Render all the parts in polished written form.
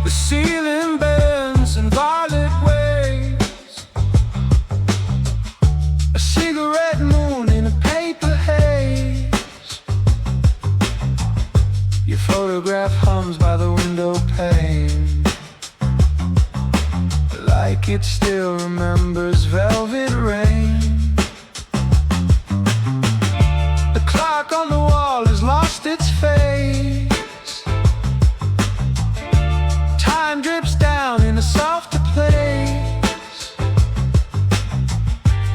The ceiling bends in violet waves, a cigarette moon in a paper haze. Your photograph hums by the window pane, like it still remembers velvet rain. The clock on the wall has lost its face. Time drips down in a softer place.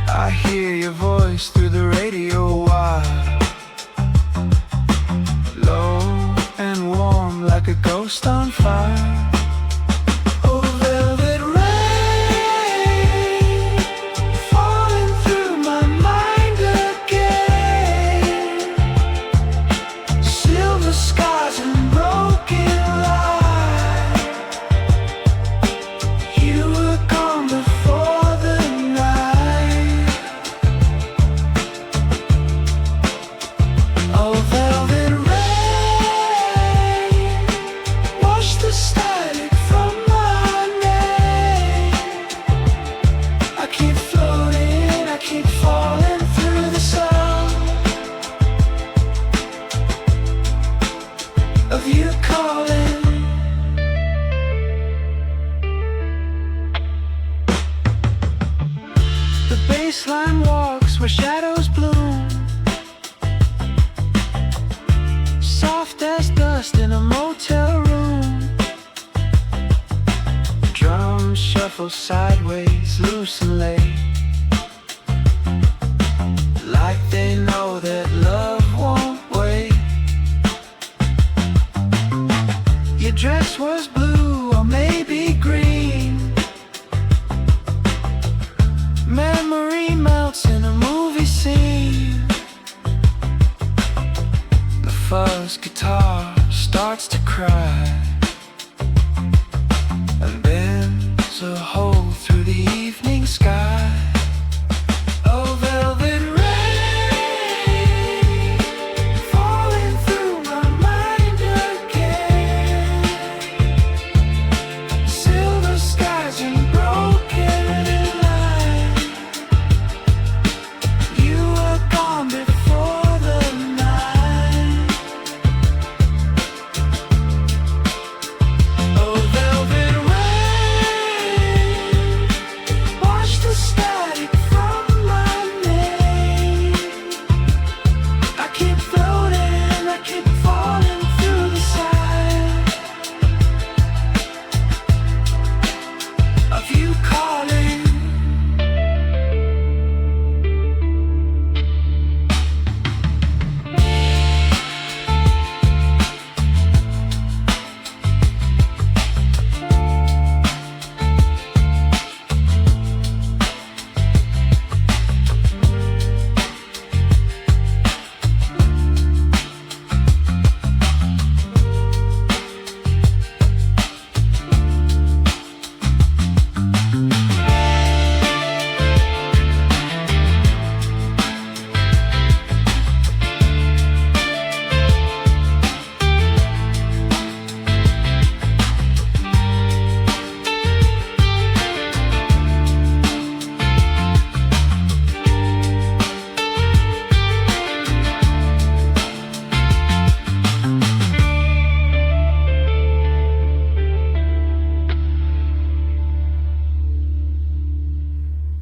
I hear your voice through the radio wire, low and warm like a ghost on fire. Oh, velvet rain falling through my mind again. Silver skies and broken light. You were gone before the night. Oh, velvet rain, wash the static from my name. I keep floating, I keep falling through the sound of you calling. The bassline walks where shadows bloom, soft as dust in a motel room. Drums shuffle sideways, loose and late, like they know that love won't wait. Your dress was blue or maybe green. Memory melts in a movie scene. The fuzz guitar starts to cry.